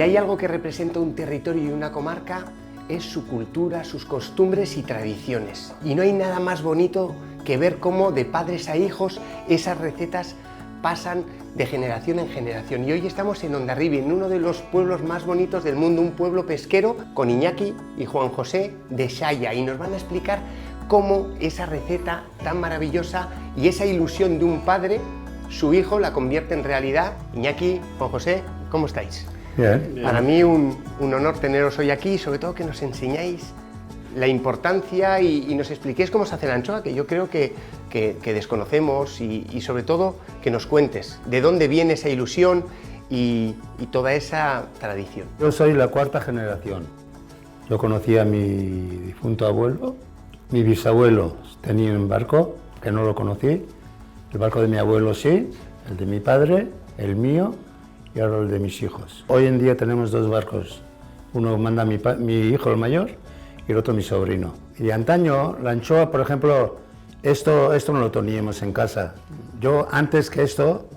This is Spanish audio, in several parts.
Si hay algo que representa un territorio y una comarca, es su cultura, sus costumbres y tradiciones. Y no hay nada más bonito que ver cómo de padres a hijos esas recetas pasan de generación en generación. Y hoy estamos en Hondarribia, en uno de los pueblos más bonitos del mundo, un pueblo pesquero, con Iñaki y Juan José de Xaya, y nos van a explicar cómo esa receta tan maravillosa y esa ilusión de un padre, su hijo la convierte en realidad. Iñaki, Juan José, ¿cómo estáis? Bien. Para mí un honor teneros hoy aquí, y sobre todo que nos enseñáis la importancia y nos expliquéis cómo se hace la anchoa, que yo creo que desconocemos, y sobre todo que nos cuentes de dónde viene esa ilusión y toda esa tradición. Yo soy la cuarta generación. Yo conocí a mi difunto abuelo, mi bisabuelo tenía un barco, que no lo conocí, el barco de mi abuelo sí, el de mi padre, el mío y ahora el de mis hijos. Hoy en día tenemos dos barcos, uno manda mi hijo el mayor y el otro mi sobrino. Y de antaño, la anchoa, por ejemplo, esto no lo teníamos en casa. Yo, antes que esto,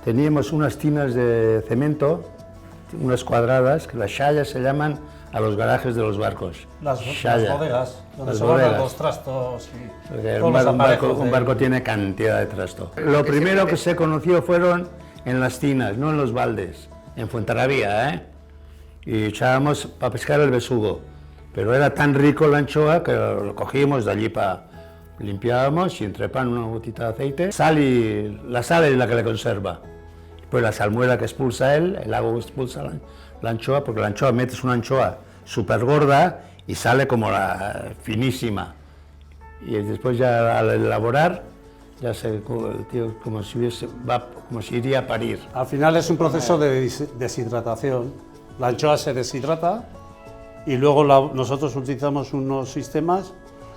teníamos unas tinas de cemento, unas cuadradas, que las xallas se llaman a los garajes de los barcos. Las bodegas, donde se guardan los trastos y todos los aparejos. Un barco tiene cantidad de trasto. Lo primero que se conoció fueron en las tinas, no en los baldes, en Fuenterrabía, ¿eh? Y echábamos para pescar el besugo. Pero era tan rico la anchoa que lo cogíamos de allí para limpiábamos y entre pan una gotita de aceite. La sal es la que le conserva. Pues la salmuera que expulsa él, el agua que expulsa la anchoa, porque la anchoa metes una anchoa súper gorda y sale como la finísima. Y después ya al elaborar, ya se como si iría a parir. Al final es un proceso de deshidratación. La anchoa se deshidrata y luego nosotros utilizamos unos sistemas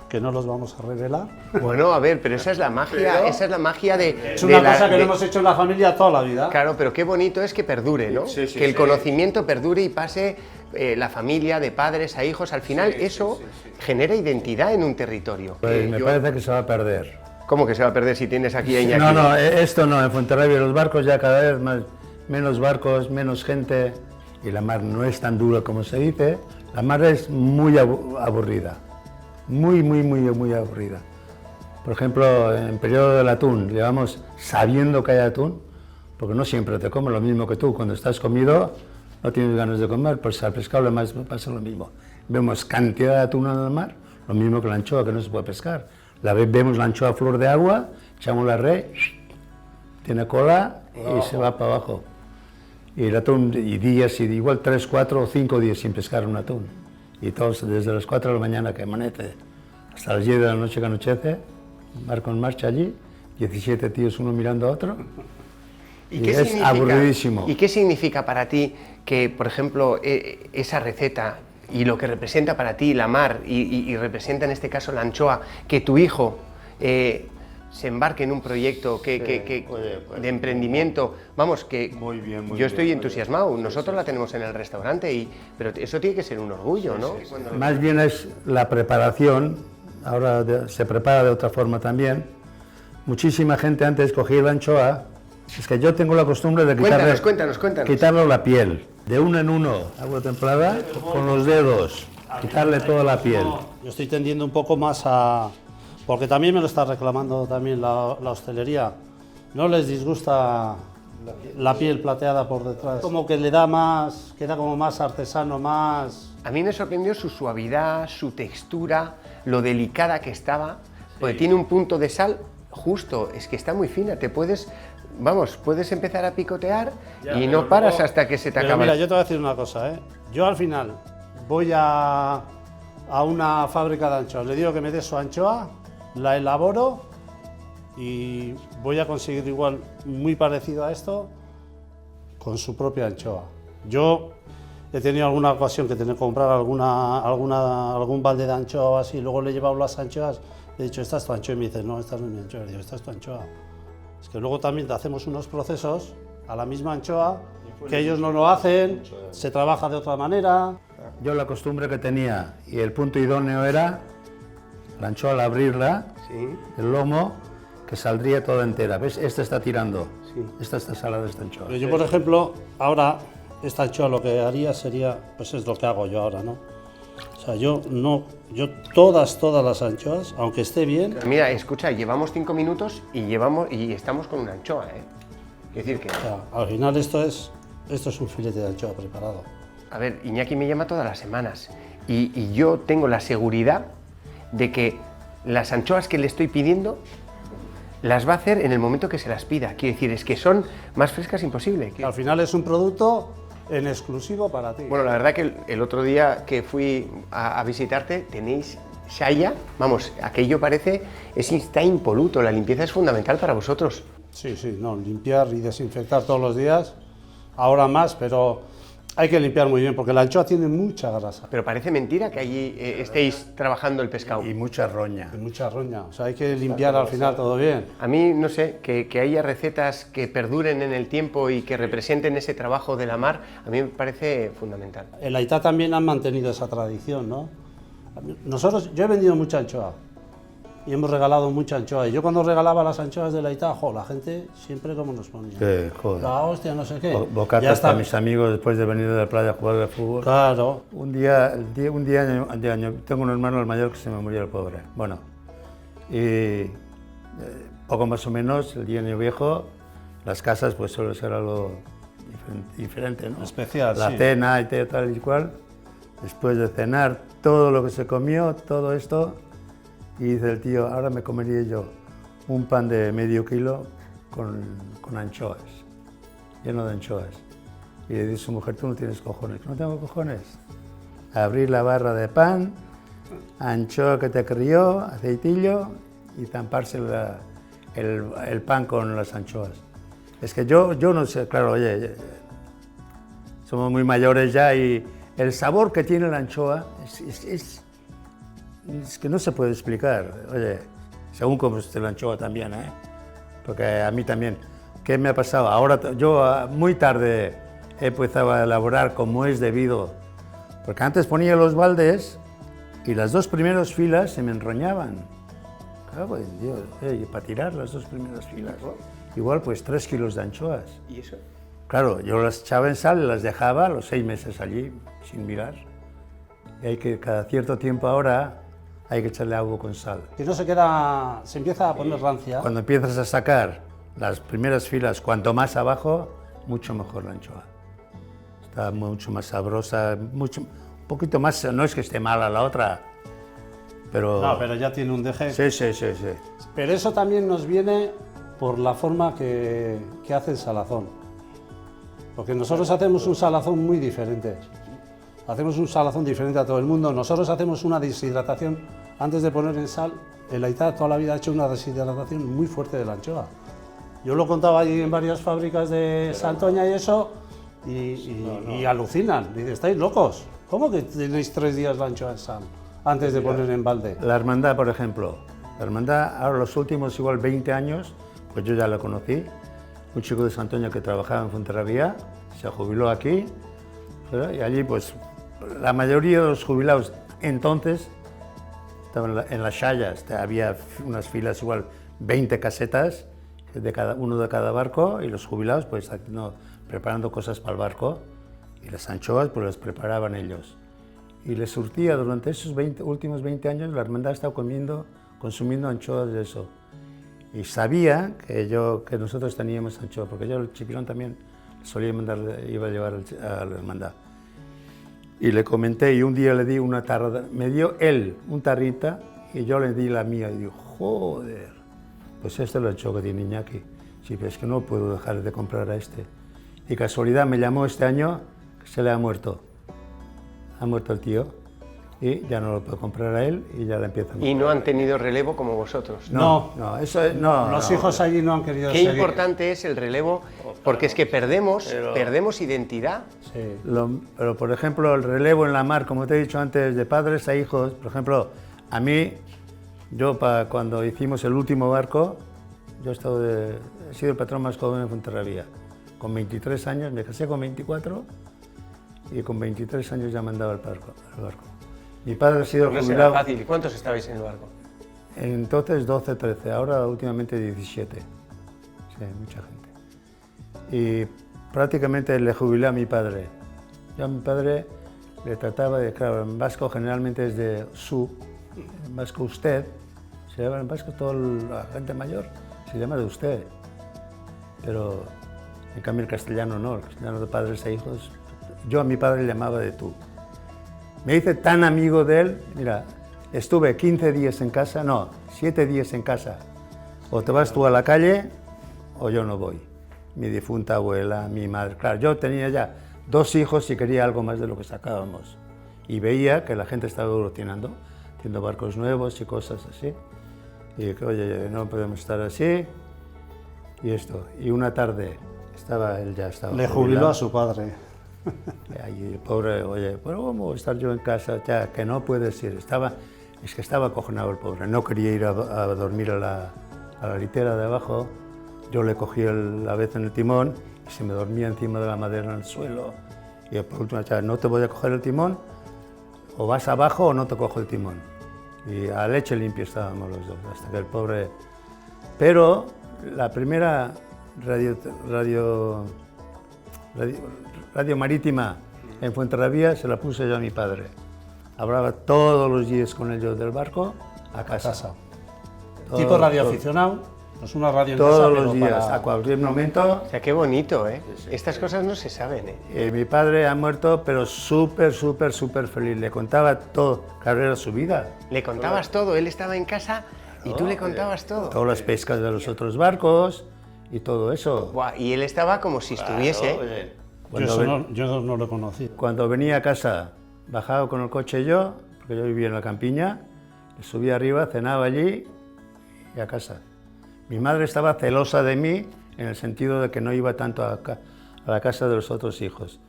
que no los vamos a revelar. Bueno, a ver, pero esa es la magia, esa es la magia de... Es una cosa que lo hemos hecho en la familia toda la vida. Claro, pero qué bonito es que perdure, ¿no? Sí, que el conocimiento perdure y pase la familia de padres a hijos. Al final eso genera identidad en un territorio. Pues me parece que se va a perder. ¿Cómo que se va a perder si tienes aquí a Iñaki? No, esto no, en Fuenterrabía los barcos ya cada vez menos barcos, menos gente, y la mar no es tan dura como se dice, la mar es muy aburrida. Muy aburrida. Por ejemplo, en el periodo del atún, llevamos sabiendo que hay atún, porque no siempre te comes lo mismo que tú. Cuando estás comido, no tienes ganas de comer, pues al pescado le pasa lo mismo. Vemos cantidad de atún en el mar, lo mismo que la anchoa, que no se puede pescar. Vemos la anchoa a flor de agua, echamos la red, tiene cola y se va para abajo. Y el atún, y días, y igual 3, 4 o 5 días sin pescar un atún. Y todos desde las 4 de la mañana que amanece hasta las 10 de la noche que anochece, barco en marcha allí, 17 tíos uno mirando a otro, y es aburridísimo. ¿Y qué significa para ti que, por ejemplo, esa receta y lo que representa para ti la mar y representa en este caso la anchoa, que tu hijo se embarque en un proyecto de emprendimiento? Vamos, que muy bien, yo estoy entusiasmado. Nosotros la tenemos en el restaurante, pero eso tiene que ser un orgullo, ¿no? Sí. Más bien es la preparación, ahora se prepara de otra forma también. Muchísima gente antes cogía la anchoa, es que yo tengo la costumbre de cuéntanos. quitarle la piel, de uno en uno, agua templada, con los dedos, quitarle toda la piel. Yo estoy tendiendo un poco más a... porque también me lo está reclamando también la hostelería. No les disgusta la piel plateada por detrás. Como que le da más, queda como más artesano, más... A mí me sorprendió su suavidad, su textura, lo delicada que estaba, porque tiene un punto de sal justo, es que está muy fina, puedes empezar a picotear y no paras hasta que se te acaba. Mira, yo te voy a decir una cosa, ¿eh? Yo al final voy a una fábrica de anchoas, le digo que me dé su anchoa, la elaboro y voy a conseguir igual muy parecido a esto con su propia anchoa. Yo he tenido alguna ocasión que tener que comprar algún balde de anchoa o así, luego le he llevado las anchoas, le he dicho, esta es tu anchoa, y me dice, no, esta no es mi anchoa, le digo, esta es tu anchoa. Es que luego también te hacemos unos procesos a la misma anchoa, que ellos no lo hacen, se trabaja de otra manera. Yo la costumbre que tenía y el punto idóneo era la anchoa al abrirla, el lomo, que saldría toda entera. ¿Ves? Esta está tirando, esta está salada, esta anchoa. Pero yo, por ejemplo, ahora esta anchoa lo que haría sería, pues es lo que hago yo ahora, ¿no? O sea, yo todas las anchoas, aunque esté bien, Mira, escucha, llevamos 5 minutos y estamos con una anchoa, ¿eh? Es decir que... o sea, al final esto es un filete de anchoa preparado. A ver, Iñaki me llama todas las semanas y yo tengo la seguridad de que las anchoas que le estoy pidiendo las va a hacer en el momento que se las pida. Quiero decir, es que son más frescas imposible. Al final es un producto en exclusivo para ti. Bueno, la verdad que el otro día que fui a visitarte tenéis Shaya, vamos, aquello parece, está impoluto, la limpieza es fundamental para vosotros. Sí, no, limpiar y desinfectar todos los días, ahora más, pero hay que limpiar muy bien porque la anchoa tiene mucha grasa. Pero parece mentira que allí estéis trabajando el pescado. Y mucha roña. Y mucha roña, o sea, hay que limpiar al final todo bien. A mí, no sé, que haya recetas que perduren en el tiempo y que representen ese trabajo de la mar, a mí me parece fundamental. En Aitá también han mantenido esa tradición, ¿no? Yo he vendido mucha anchoa y hemos regalado mucha anchoa. Y yo cuando regalaba las anchoas de Aitá, la gente siempre como nos ponía. Sí, joder. La hostia, no sé qué. Bocatas para mis amigos después de venir de la playa a jugar al fútbol. Claro. Un día de año, tengo un hermano el mayor que se me murió el pobre. Bueno, y poco más o menos, el día de año viejo, las casas pues suele ser algo diferente, ¿no? Especial, La sí. cena y tal y cual. Después de cenar, todo lo que se comió, todo esto, y dice el tío, ahora me comería yo un pan de medio kilo con anchoas, lleno de anchoas. Y le dice su mujer, tú no tienes cojones. No tengo cojones. Abrir la barra de pan, anchoa que te crió, aceitillo y zamparse el pan con las anchoas. Es que yo no sé, claro, oye, somos muy mayores ya y el sabor que tiene la anchoa es que no se puede explicar. Oye, según como esté la anchoa también, ¿eh? Porque a mí también. ¿Qué me ha pasado? Ahora yo muy tarde he empezado a elaborar como es debido. Porque antes ponía los baldes y las 2 primeras filas se me enroñaban. Cago en Dios, y para tirar las 2 primeras filas. Igual pues 3 kilos de anchoas. ¿Y eso? Claro, yo las echaba en sal y las dejaba los 6 meses allí, sin mirar. Y hay que, cada cierto tiempo ahora, hay que echarle agua con sal. Si no se queda, se empieza a poner rancia. Cuando empiezas a sacar las primeras filas, cuanto más abajo, mucho mejor la anchoa. Está mucho más sabrosa, un poquito más, no es que esté mala la otra, pero... No, pero ya tiene un deje. Sí. Pero eso también nos viene por la forma que hace el salazón. Porque nosotros hacemos un salazón muy diferente. Hacemos un salazón diferente a todo el mundo. Nosotros hacemos una deshidratación antes de poner en sal. El Aitá toda la vida ha hecho una deshidratación muy fuerte de la anchoa. Yo lo contaba allí en varias fábricas de Santoña y eso, y alucinan. Dicen, ¿estáis locos? ¿Cómo que tenéis 3 días la anchoa en sal antes de poner en balde? La hermandad, por ejemplo. La hermandad, ahora los últimos igual 20 años, pues yo ya la conocí. Un chico de Santoña que trabajaba en Fuenterrabía, se jubiló aquí, ¿verdad? Y allí pues la mayoría de los jubilados entonces estaban en las Shayas, había unas filas igual 20 casetas, uno de cada barco, y los jubilados pues preparando cosas para el barco, y las anchoas pues las preparaban ellos. Y les surtía durante esos últimos 20 años, la hermandad ha estado consumiendo anchoas de eso. Y sabía que nosotros teníamos anchoa, porque yo el chipirón también solía iba a llevar a la hermandad. Y le comenté, y un día le di una tarda, me dio él un tarrita, y yo le di la mía, y digo, joder, pues esta es la anchoa que tiene Iñaki. Sí, pero es que no puedo dejar de comprar a este. Y casualidad me llamó este año, que se le ha muerto. Ha muerto el tío. Y ya no lo puedo comprar a él y ya la empiezan. Y no han tenido relevo como vosotros. No, no. Los hijos allí no han querido Qué seguir. importante es el relevo, porque es que perdemos identidad. Sí. Pero, por ejemplo, el relevo en la mar, como te he dicho antes, de padres a hijos, por ejemplo, a mí, cuando hicimos el último barco, yo he sido el patrón más joven en Fuenterrabía. Con 23 años, me casé con 24 y con 23 años ya mandaba el barco. Mi padre ha sido No jubilado. será fácil. ¿Y cuántos estabais en el barco? Entonces 12, 13, ahora últimamente 17. Sí, mucha gente. Y prácticamente le jubilé a mi padre. Yo a mi padre le trataba de, claro, en vasco generalmente es de su, en vasco usted, se llama en vasco toda la gente mayor, se llama de usted. Pero en cambio el castellano no, el castellano de padres e hijos, yo a mi padre le llamaba de tú. Me hice tan amigo de él, mira, estuve 15 días en casa, no, 7 días en casa. O te vas tú a la calle o yo no voy. Mi difunta abuela, mi madre, claro, yo tenía ya 2 hijos y quería algo más de lo que sacábamos. Y veía que la gente estaba evolucionando, haciendo barcos nuevos y cosas así. Y que, oye, no podemos estar así. Y esto. Y una tarde él ya estaba Le jubiló a su padre. Y pobre, oye, pero ¿cómo voy a estar yo en casa? Ya, que no puedes ir. Es que estaba acojonado el pobre. No quería ir a dormir a la litera de abajo. Yo le cogí la vez en el timón y se me dormía encima de la madera en el suelo. Y por último, ya, no te voy a coger el timón, o vas abajo o no te cojo el timón. Y a leche limpia estábamos los dos, hasta que el pobre... Pero la primera radio marítima en Fuenterrabía se la puse yo a mi padre. Hablaba todos los días con ellos del barco a casa. Tipo radioaficionado. Es una radio en todos casa, los días, para... a cualquier momento. O sea, qué bonito, ¿eh? Estas cosas no se saben, ¿eh? Mi padre ha muerto, pero súper feliz. Le contaba todo, claro, era su vida. Le contabas todo, él estaba en casa y tú le contabas todo. Todas las pescas de los otros barcos y todo eso. Buah, y él estaba como si estuviese. Yo no lo conocí. Cuando venía a casa, bajaba con el coche yo, porque yo vivía en la campiña, subía arriba, cenaba allí y a casa. Mi madre estaba celosa de mí en el sentido de que no iba tanto a la casa de los otros hijos.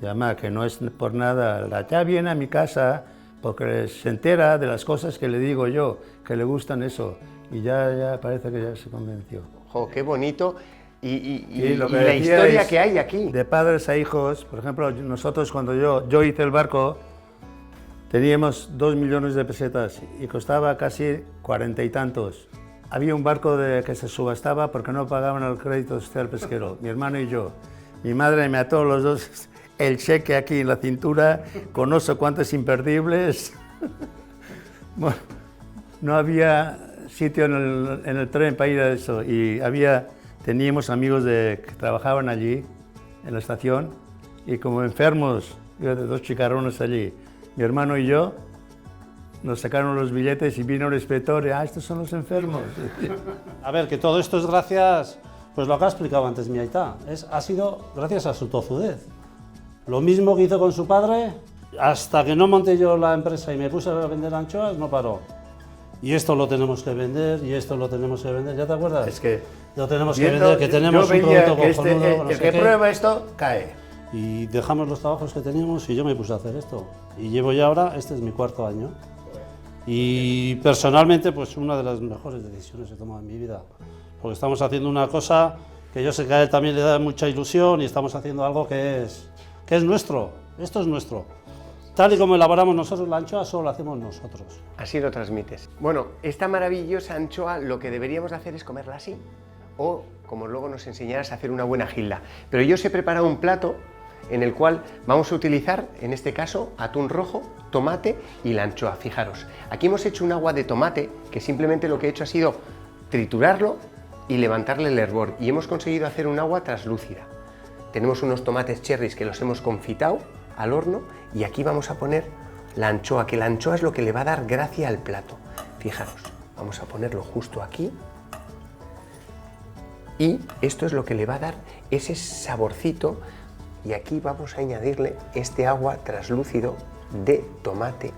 Y además, que no es por nada, ya viene a mi casa porque se entera de las cosas que le digo yo, que le gustan eso. Y ya parece que ya se convenció. ¡Jo, qué bonito! Y lo que la decía historia es que hay aquí. de padres a hijos, por ejemplo, nosotros cuando yo hice el barco, teníamos 2 millones de pesetas y costaba casi 40 y tantos. Había un barco que se subastaba porque no pagaban el crédito social pesquero, mi hermano y yo. Mi madre me ató los dos el cheque aquí en la cintura con no sé cuántos imperdibles. Bueno, no había sitio en el tren para ir a eso y teníamos amigos que trabajaban allí en la estación y como enfermos, de 2 chicarrones allí, mi hermano y yo, nos sacaron los billetes y vino el inspector y estos son los enfermos. A ver, que todo esto es gracias, pues lo que ha explicado antes mi aitá, ha sido gracias a su tozudez. Lo mismo que hizo con su padre, hasta que no monté yo la empresa y me puse a vender anchoas, no paró. Y esto lo tenemos que vender, y esto lo tenemos que vender, ¿ya te acuerdas? Es que lo tenemos que vender, que tenemos un producto cojonudo, el que prueba esto, cae. Y dejamos los trabajos que teníamos y yo me puse a hacer esto. Y llevo ya ahora, este es mi 4º año. Y personalmente, pues una de las mejores decisiones que he tomado en mi vida. Porque estamos haciendo una cosa que yo sé que a él también le da mucha ilusión y estamos haciendo algo que es nuestro. Esto es nuestro. Tal y como elaboramos nosotros la anchoa, solo la hacemos nosotros. Así lo transmites. Bueno, esta maravillosa anchoa lo que deberíamos hacer es comerla así. O, como luego nos enseñarás, hacer una buena gilda. Pero yo os he preparado un plato en el cual vamos a utilizar, en este caso, atún rojo, tomate y la anchoa. Fijaros, aquí hemos hecho un agua de tomate, que simplemente lo que he hecho ha sido triturarlo y levantarle el hervor. Y hemos conseguido hacer un agua translúcida. Tenemos unos tomates cherries que los hemos confitado al horno y aquí vamos a poner la anchoa, que la anchoa es lo que le va a dar gracia al plato. Fijaros, vamos a ponerlo justo aquí. Y esto es lo que le va a dar ese saborcito. Y aquí vamos a añadirle este agua translúcido de tomate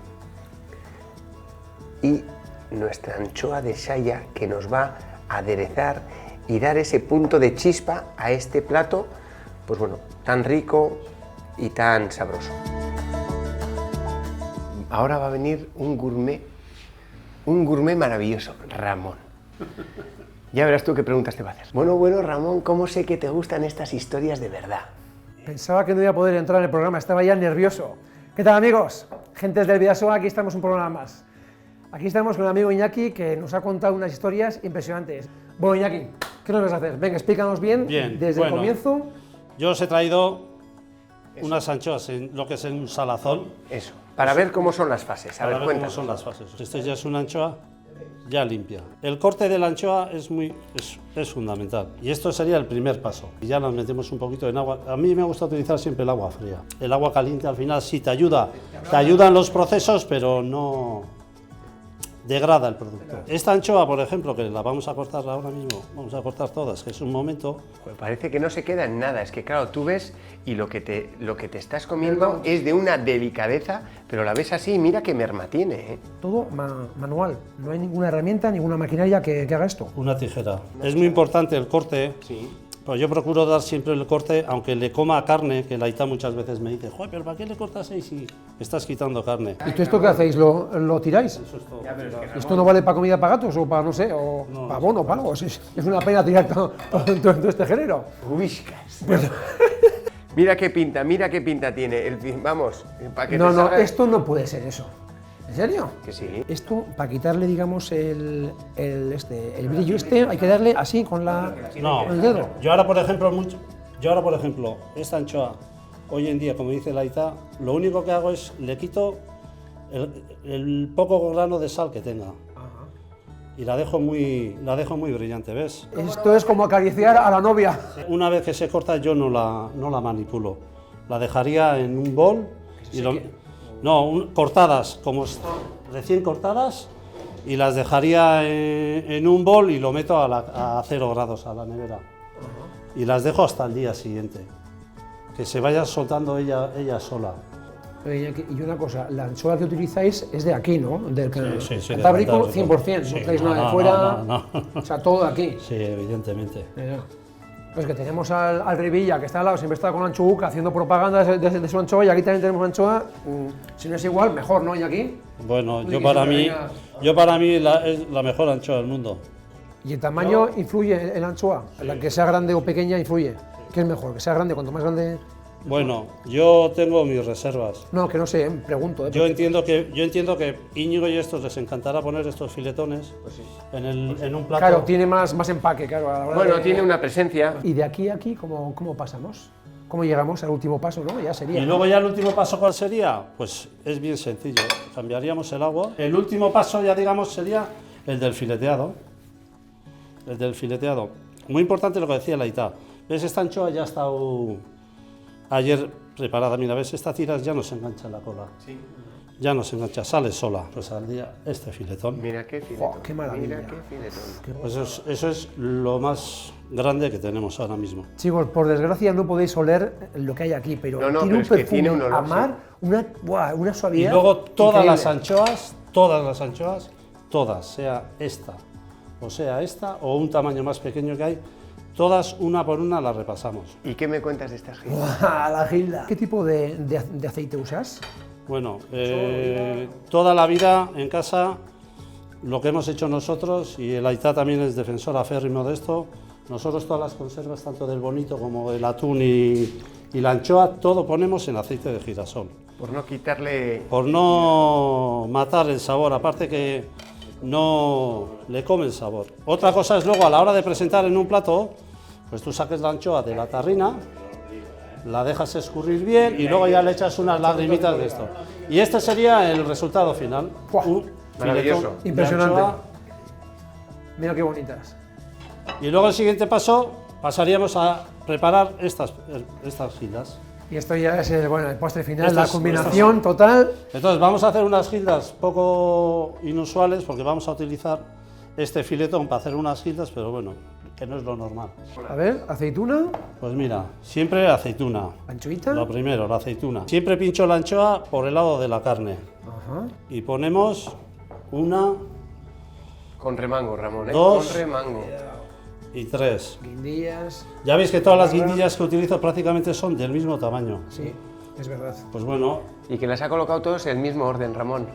y nuestra anchoa de Shaya, que nos va a aderezar y dar ese punto de chispa a este plato, pues bueno, tan rico y tan sabroso. Ahora va a venir un gourmet maravilloso, Ramón. Ya verás tú qué preguntas te va a hacer. Bueno, Ramón, ¿cómo sé que te gustan estas historias de verdad? Pensaba que no iba a poder entrar en el programa, estaba ya nervioso. ¿Qué tal, amigos? Gentes del Vidasoa, aquí estamos un programa más. Aquí estamos con el amigo Iñaki, que nos ha contado unas historias impresionantes. Bueno, Iñaki, ¿qué nos vas a hacer? Venga, explícanos bien desde el comienzo. Yo os he traído unas anchoas en lo que es en un salazón. Eso, para ver cómo son las fases. A Para ver, ver cómo cuéntanos. son las fases. Este ya es una anchoa ya limpia. El corte de la anchoa es fundamental. Y esto sería el primer paso. Y ya nos metemos un poquito en agua. A mí me gusta utilizar siempre el agua fría. El agua caliente al final sí te ayuda. Te ayudan los procesos, pero no degrada el producto. Esta anchoa, por ejemplo, que la vamos a cortar ahora mismo, vamos a cortar todas, que es un momento. Pues parece que no se queda en nada. Es que claro, tú ves y lo que te estás comiendo es de una delicadeza, pero la ves así y mira qué merma tiene, ¿eh? Todo manual, no hay ninguna herramienta, ninguna maquinaria que haga esto. Una tijera. Es muy importante el corte. Sí. Pues yo procuro dar siempre el corte, aunque le coma carne, que la Aita muchas veces me dice, joder, pero ¿para qué le cortas ahí si estás quitando carne? ¿Y tú esto qué hacéis? ¿Lo tiráis? Eso es todo. ¿Esto no vale para comida para gatos o para, no sé, o para abono o para algo? Es una pena tirar todo este género. Ubiscas. Mira qué pinta tiene. Vamos, para que No, te no, salga- esto no puede ser eso. ¿En serio? Que sí. Esto, para quitarle, digamos, el brillo hay que darle así con No, el dedo. yo ahora, por ejemplo, esta anchoa, hoy en día, como dice la Aita, lo único que hago es le quito el poco grano de sal que tenga. Y la dejo muy brillante, ¿ves? Esto es como acariciar a la novia. Una vez que se corta yo no la manipulo. La dejaría en un bol y cortadas, como recién cortadas, y las dejaría en un bol y lo meto a 0 grados a la nevera. Y las dejo hasta el día siguiente. Que se vaya soltando ella sola. Y una cosa, la anchoa que utilizáis es de aquí, ¿no? Del Sí, de Cantábrico, Cantábrico. 100%, Sí, no traéis no, nada de no, fuera, no. o sea, todo de aquí. Sí, evidentemente. Pues que tenemos al Revilla, que está al lado, siempre está con Anchobuca haciendo propaganda de su anchoa, y aquí también tenemos anchoa, si no es igual, mejor, ¿no? Y aquí. Bueno, Uy, yo que para siempre mí, es la mejor anchoa del mundo. Y el tamaño influye en la anchoa, la que sea grande o pequeña influye. ¿Qué es mejor? Que sea grande, cuanto más grande. Bueno, yo tengo mis reservas. No, que no sé, pregunto. Yo entiendo que Íñigo y estos les encantará poner estos filetones en un plato. Claro, tiene más empaque, claro. A la hora Bueno, de- tiene una presencia. Y de aquí a aquí, ¿cómo pasamos? ¿Cómo llegamos al último paso, no? Ya sería. Y luego ya el último paso, ¿cuál sería? Pues es bien sencillo, cambiaríamos el agua. El último paso ya digamos sería el del fileteado. El del fileteado. Muy importante lo que decía la Aita. ¿Ves? Esta anchoa ya ha estado ayer preparada. Mira, ¿ves? Esta tira ya no se engancha en la cola. Sí. Ya no se engancha, sale sola. Pues al día este filetón. Mira qué filetón. ¡Qué maravilla! Mira qué filetón. Pues eso es lo más grande que tenemos ahora mismo. Chicos, por desgracia no podéis oler lo que hay aquí, pero No, tiene pero un es que perfume tiene un olor, a mar, una Y suavidad. luego todas las increíble. anchoas, todas, sea esta o un tamaño más pequeño que hay, todas una por una las repasamos. ¿Y qué me cuentas de esta gente? ¡Buah, la Gilda! ¿Qué tipo de aceite usas? Bueno, toda la vida en casa, lo que hemos hecho nosotros, y el Aita también es defensor aférrimo de esto, nosotros todas las conservas, tanto del bonito como del atún y la anchoa, todo ponemos en aceite de girasol. Por no quitarle... Por no matar el sabor, aparte que no le come el sabor. Otra cosa es luego a la hora de presentar en un plato, pues tú saques la anchoa de la tarrina, la dejas escurrir bien y luego ya le echas unas lagrimitas de esto. Y este sería el resultado final. ¡Buah! Un Maravilloso. filetón de Impresionante. anchoa. Mira qué bonitas. Y luego el siguiente paso pasaríamos a preparar estas gildas. Y esto ya es el postre final, Esto la es- combinación total. Entonces vamos a hacer unas gildas poco inusuales porque vamos a utilizar este filetón para hacer unas gildas, pero bueno, que no es lo normal. A ver, aceituna, Pues mira, siempre aceituna. anchoita. Lo primero, la aceituna. Siempre pincho la anchoa por el lado de la carne. Ajá. Y ponemos una Con remango, Ramón, ¿eh? Dos. Con remango. y tres. Guindillas. Ya veis que todas las guindillas que utilizo prácticamente son del mismo tamaño. Sí, es verdad. Pues bueno, Y que las ha colocado todos en el mismo orden, Ramón.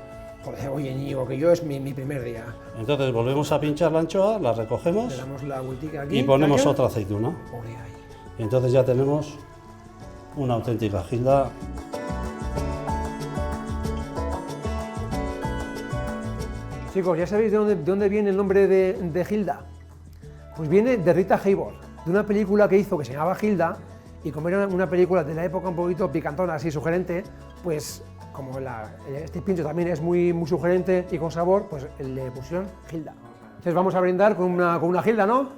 Joder, oye, Ñigo, que yo es mi primer día. entonces volvemos a pinchar la anchoa, la Le recogemos damos la vueltica aquí. y ponemos taca. otra aceituna. Ole, ahí. Y entonces ya tenemos una auténtica gilda. Chicos, ¿ya sabéis de dónde viene el nombre de Gilda? Pues viene de Rita Hayworth, de una película que hizo que se llamaba Gilda, y como era una película de la época un poquito picantona, así sugerente, pues como este pincho también es muy sugerente y con sabor, pues le pusieron Gilda. Entonces vamos a brindar con una Gilda, ¿no?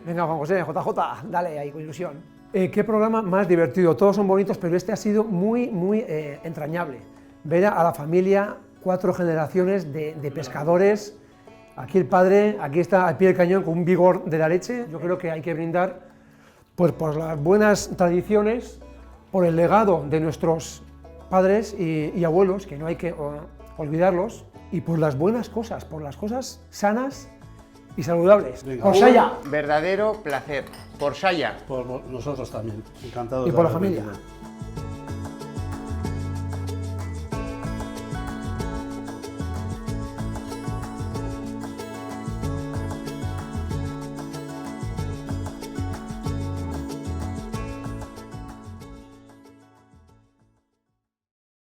Venga, Juan José, JJ, dale ahí con ilusión. ¿Qué programa más divertido? Todos son bonitos, pero este ha sido muy entrañable. Ver a la familia, 4 generaciones de pescadores. Aquí el padre, aquí está al pie del cañón con un vigor de la leche. Yo creo que hay que brindar pues, por las buenas tradiciones, por el legado de nuestros padres y abuelos, que no hay que olvidarlos, y por las buenas cosas, por las cosas sanas y saludables. Venga. Por Saya Un verdadero placer. Por Saya. Por nosotros también, encantados. y de por la haber familia. venido.